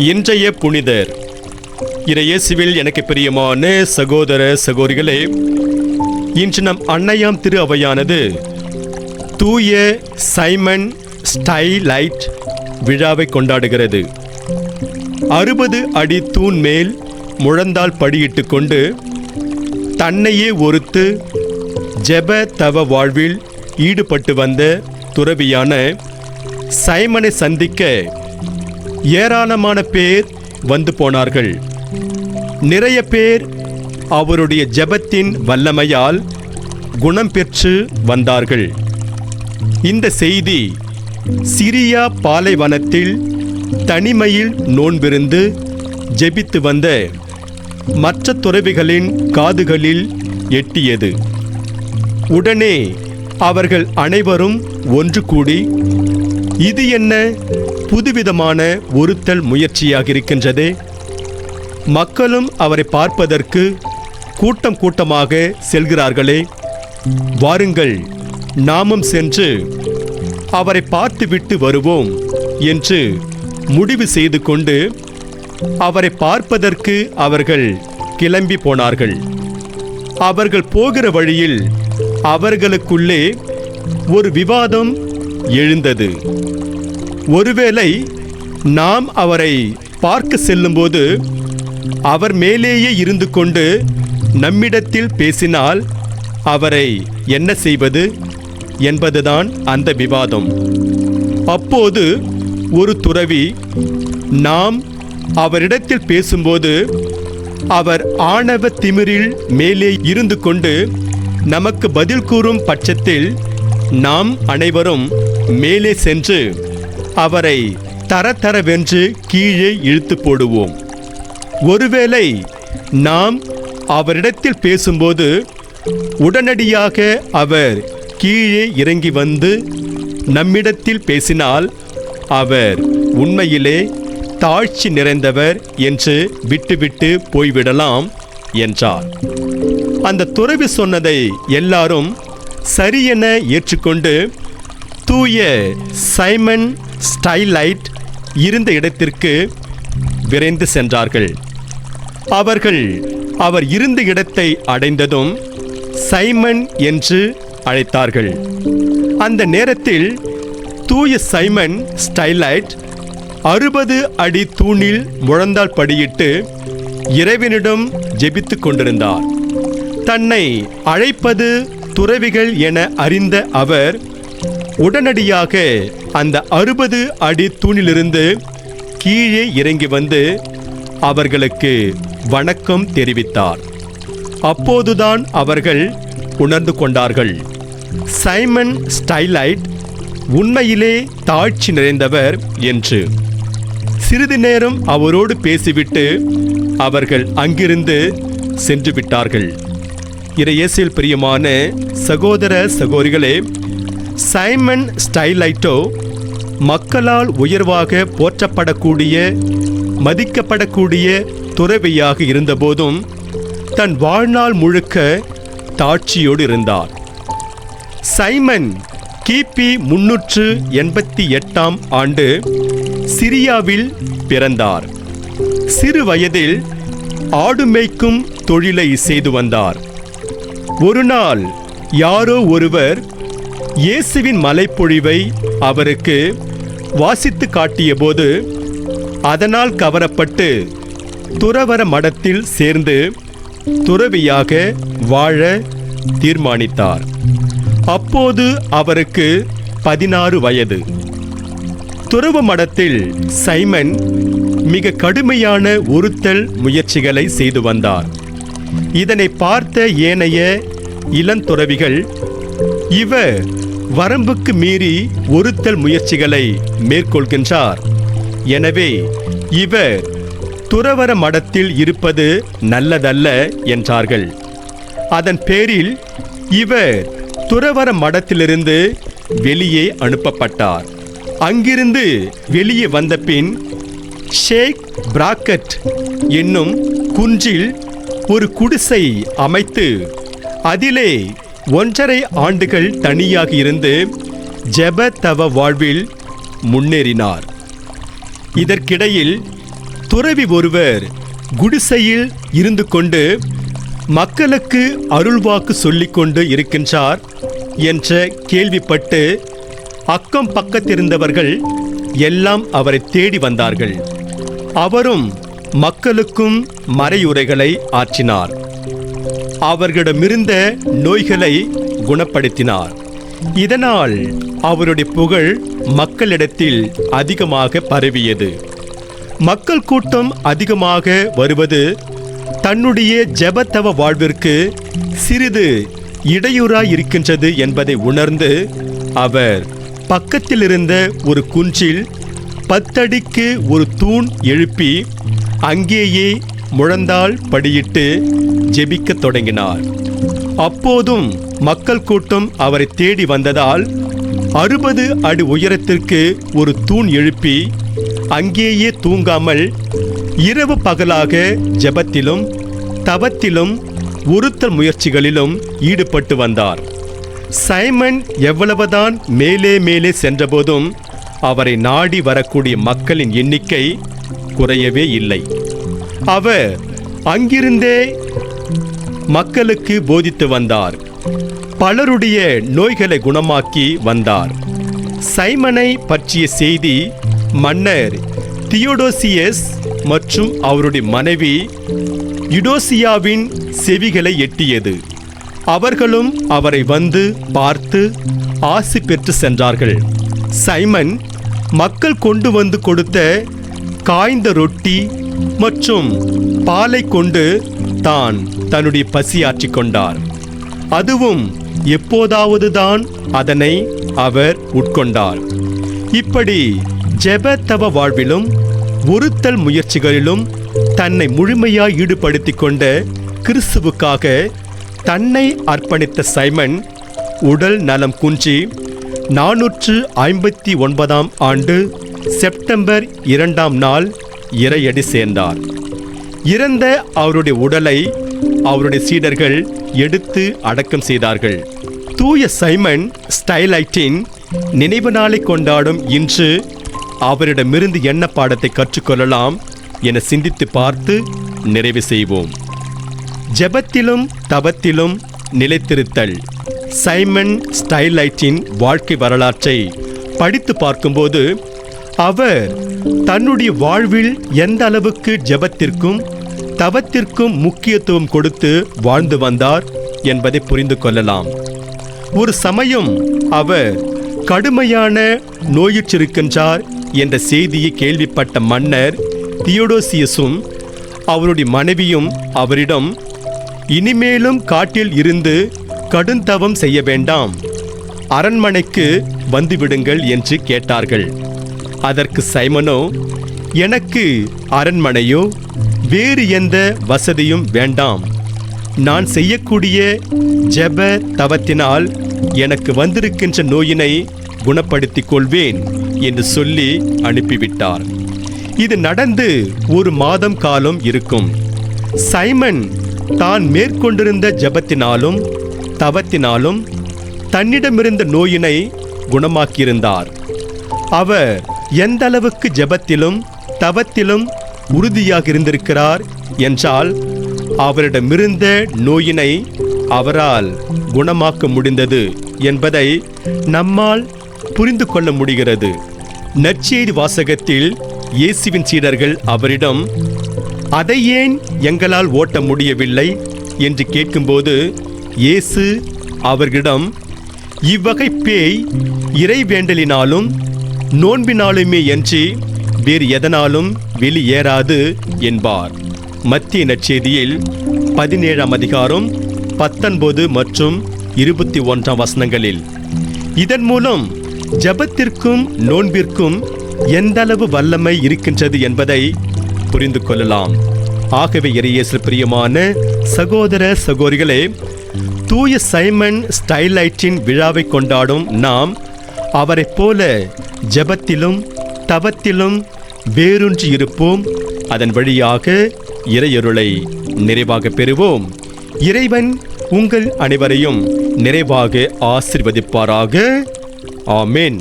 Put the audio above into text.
இன்றைய புனிதர். இறையேசுவில் எனக்கு பிரியமான சகோதர சகோதரிகளே, இன்று நம் அன்னையாம் திரு அவையானது தூய சைமன் ஸ்டைலைட் விழாவை கொண்டாடுகிறது. 60 அடி தூண் மேல் முழந்தால் படியிட்டு கொண்டு தன்னையே ஒருத்து ஜெப தவ வாழ்வில் ஈடுபட்டு வந்த துறவியான சைமனை சந்திக்க ஏராளமான பேர் வந்து போனார்கள். நிறைய பேர் அவருடைய ஜெபத்தின் வல்லமையால் குணம் பெற்று வந்தார்கள். இந்த செய்தி சிரியா பாலைவனத்தில் தனிமையில் நோன்பிருந்து ஜெபித்து வந்த மற்ற துறவிகளின் காதுகளில் எட்டியது. உடனே அவர்கள் அனைவரும் ஒன்று கூடி, இது என்ன புதுவிதமான ஒருத்தல் முயற்சியாக இருக்கின்றதே, மக்களும் அவரை பார்ப்பதற்கு கூட்டம் கூட்டமாக செல்கிறார்களே, வாருங்கள் நாமும் சென்று அவரை பார்த்துவிட்டு வருவோம் என்று முடிவு செய்து கொண்டு அவரை பார்ப்பதற்கு அவர்கள் கிளம்பி போனார்கள். அவர்கள் போகிற வழியில் அவர்களுக்குள்ளே ஒரு விவாதம் எழுந்தது. ஒருவேளை நாம் அவரை பார்க்க செல்லும்போது அவர் மேலேயே இருந்து கொண்டு நம்மிடத்தில் பேசினால் அவரை என்ன செய்வது என்பதுதான் அந்த விவாதம். அப்போது ஒரு துறவி, நாம் அவரிடத்தில் பேசும்போது அவர் ஆணவ திமிரில் மேலே இருந்து கொண்டு நமக்கு பதில் கூறும் பட்சத்தில் நாம் அனைவரும் மேலே சென்று அவரை தரதரவென்று கீழே இழுத்து போடுவோம். ஒருவேளை நாம் அவரிடத்தில் பேசும்போது உடனடியாக அவர் கீழே இறங்கி வந்து நம்மிடத்தில் பேசினால் அவர் உண்மையிலே தாழ்ச்சி நிறைந்தவர் என்று விட்டுவிட்டு போய்விடலாம் என்றார். அந்த துறவி சொன்னதை எல்லாரும் சரியென ஏற்றுக்கொண்டு தூய சைமன் ஸ்டைலைட் இருந்த இடத்திற்கு விரைந்து சென்றார்கள். அவர்கள் அவர் இருந்த இடத்தை அடைந்ததும் சைமன் என்று அழைத்தார்கள். அந்த நேரத்தில் தூய சைமன் ஸ்டைலைட் 60 அடி தூணில் முழந்தால் படியிட்டு இறைவனிடம் ஜெபித்து கொண்டிருந்தார். தன்னை அழைப்பது துறவிகள் என அறிந்த அவர் உடனடியாக அந்த 60 அடி தூணிலிருந்து கீழே இறங்கி வந்து அவர்களுக்கு வணக்கம் தெரிவித்தார். அப்போதுதான் அவர்கள் உணர்ந்து கொண்டார்கள், சைமன் ஸ்டைலைட் உண்மையிலே தாழ்ச்சி நிறைந்தவர் என்று. சிறிது நேரம் அவரோடு பேசிவிட்டு அவர்கள் அங்கிருந்து சென்று விட்டார்கள். இறையேசுவில் பிரியமான சகோதர சகோதரிகளே, சைமன் ஸ்டைலைட்டோ மக்களால் உயர்வாக போற்றப்படக்கூடிய மதிக்கப்படக்கூடிய துறவியாக இருந்தபோதும் தன் வாழ்நாள் முழுக்க தாட்சியோடு இருந்தார். சைமன் கிபி 388 ஆண்டு சிரியாவில் பிறந்தார். சிறு வயதில் ஆடு மேய்க்கும் தொழிலை செய்து வந்தார். ஒரு நாள் யாரோ ஒருவர் இயேசுவின் மலைப்பொழிவை அவருக்கு வாசித்து காட்டியபோது அதனால் கவரப்பட்டு துறவற மடத்தில் சேர்ந்து துறவியாக வாழ தீர்மானித்தார். அப்போது அவருக்கு 16 வயது. துறவு மடத்தில் சைமன் மிக கடுமையான ஒருத்தல் முயற்சிகளை செய்து வந்தார். இதனை பார்த்த ஏனைய இளந்துறவிகள், இவர் வரம்புக்கு மீறி ஒருத்தல் முயற்சிகளை மேற்கொள்கின்றார், எனவே இவர் துறவற மடத்தில் இருப்பது நல்லதல்ல என்றார்கள். அதன் பேரில் இவர் துறவற மடத்திலிருந்து வெளியே அனுப்பப்பட்டார். அங்கிருந்து வெளியே வந்த பின் ஷேக் பிராக்கட் என்னும் குன்றில் ஒரு குடிசை அமைத்து அதிலே 1.5 ஆண்டுகள் தனியாக இருந்து ஜெப தவ வாழ்வில் முன்னேறினார். இதற்கிடையில் துறவி ஒருவர் குடிசையில் இருந்து கொண்டு மக்களுக்கு அருள்வாக்கு சொல்லிக்கொண்டு இருக்கின்றார் என்ற கேள்விப்பட்டு அக்கம் பக்கத்திருந்தவர்கள் எல்லாம் அவரை தேடி வந்தார்கள். அவரும் மக்களுக்கும் மறையுரைகளை ஆற்றினார். அவர்களிடமிருந்த நோய்களை குணப்படுத்தினார். இதனால் அவருடைய புகழ் மக்களிடத்தில் அதிகமாக பரவியது. மக்கள் கூட்டம் அதிகமாக வருவது தன்னுடைய ஜெபத்தவ வாழ்விற்கு சிறிது இடையூறாய் இருக்கின்றது என்பதை உணர்ந்து அவர் பக்கத்தில் இருந்த ஒரு குன்றில் 10 அடிக்கு ஒரு தூண் எழுப்பி அங்கேயே முழந்தாள் படியிட்டு ஜெபிக்கத் தொடங்கினார். அப்போதும் மக்கள் கூட்டம் அவரை தேடி வந்ததால் 60 அடி உயரத்திற்கு ஒரு தூண் எழுப்பி அங்கேயே தூங்காமல் இரவு பகலாக ஜெபத்திலும் தவத்திலும் உறுத்தல் முயற்சிகளிலும் ஈடுபட்டு வந்தார். சைமன் எவ்வளவுதான் மேலே மேலே சென்றபோதும் அவரை நாடி வரக்கூடிய மக்களின் எண்ணிக்கை குறையவே இல்லை. அவர் அங்கிருந்தே மக்களுக்கு போதித்து வந்தார். பலருடைய நோய்களை குணமாக்கி வந்தார். சைமனை பற்றிய செய்தி மன்னர் தியோடோசியஸ் மற்றும் அவருடைய மனைவி யுடோசியாவின் செவிகளை எட்டியது. அவர்களும் அவரை வந்து பார்த்து ஆசி பெற்று சென்றார்கள். சைமன் மக்கள் கொண்டு வந்து கொடுத்த காய்ந்த ரொட்டி மற்றும் பாலை கொண்டு தான் தன்னுடைய பசியாற்றிக் கொண்டார். அதுவும் எப்போதாவது தான் அதனை அவர் உட்கொண்டார். இப்படி ஜெப தவ வாழ்விலும் ஒருத்தல் முயற்சிகளிலும் தன்னை முழுமையாய் ஈடுபடுத்திக் கொண்ட கிறிஸ்துவுக்காக தன்னை அர்ப்பணித்த சைமன் உடல் நலம் குன்றி 459ஆம் ஆண்டு செப்டம்பர் 2ஆம் நாள் இறையடி சேர்ந்தார். இறந்த அவருடைய உடலை அவருடைய சீடர்கள் எடுத்து அடக்கம் செய்தார்கள். தூய சைமன் ஸ்டைலைட்டின் நினைவு நாளை கொண்டாடும் இன்று அவரிடமிருந்து என்ன பாடத்தை கற்றுக்கொள்ளலாம் என சிந்தித்து பார்த்து நிறைவு செய்வோம். ஜெபத்திலும் தவத்திலும் நிலைத்திருத்தல். சைமன் ஸ்டைலைட்டின் வாழ்க்கை வரலாற்றை படித்து பார்க்கும்போது அவர் தன்னுடைய வாழ்வில் எந்த அளவுக்கு ஜெபத்திற்கும் தவத்திற்கும் முக்கியத்துவம் கொடுத்து வாழ்ந்து வந்தார் என்பதை புரிந்து கொள்ளலாம். ஒரு சமயம் அவர் கடுமையான நோயுற்றிருக்கின்றார் என்ற செய்தியை கேள்விப்பட்ட மன்னர் தியோடோசியஸும் அவருடைய மனைவியும் அவரிடம், இனிமேலும் காட்டில் இருந்து கடுந்தவம் செய்ய வேண்டாம், அரண்மனைக்கு வந்துவிடுங்கள் என்று கேட்டார்கள். அதற்கு சைமனோ, எனக்கு அரண்மனையோ வேறு எந்த வசதியும் வேண்டாம், நான் செய்யக்கூடிய ஜெப தவத்தினால் எனக்கு வந்திருக்கின்ற நோயினை குணப்படுத்திக் கொள்வேன் என்று சொல்லி அனுப்பிவிட்டார். இது நடந்து 1 மாதம் காலம் இருக்கும். சைமன் தான் மேற்கொண்டிருந்த ஜெபத்தினாலும் தவத்தினாலும் தன்னிடமிருந்த நோயினை குணமாக்கியிருந்தார். அவர் எந்த அளவுக்கு ஜெபத்திலும் தவத்திலும் உறுதியாக இருந்திருக்கிறார் என்றால் அவரிடமிருந்த நோயினை அவரால் குணமாக்க முடிந்தது என்பதை நம்மால் புரிந்து கொள்ள முடிகிறது. நற்செய்தி வாசகத்தில் இயேசுவின் சீடர்கள் அவரிடம், அதை ஏன் எங்களால் ஓட்ட முடியவில்லை என்று கேட்கும்போது இயேசு அவர்களிடம், இவ்வகை பேய் இறைவேண்டலினாலும் நோன்பினாலுமே என்று வேறு எதனாலும் வெளியேறாது என்பார். மத்திய நற்செய்தியில் 17ஆம் அதிகாரம் 19 மற்றும் 21ஆம் வசனங்களில். இதன் மூலம் ஜெபத்திற்கும் நோன்பிற்கும் எந்தளவு வல்லமை இருக்கின்றது என்பதை புரிந்து கொள்ளலாம். ஆகவே இறையேசு பிரியமான சகோதர சகோதரிகளே, தூய சைமன் ஸ்டைலைட்டின் விழாவை கொண்டாடும் நாம் அவரைப் போல ஜெபத்திலும் தவத்திலும் வேரூன்றி இருப்போம். அதன் வழியாக இறையருளை நிறைவாக பெறுவோம். இறைவன் உங்கள் அனைவரையும் நிறைவாக ஆசீர்வதிப்பாராக. ஆமென்.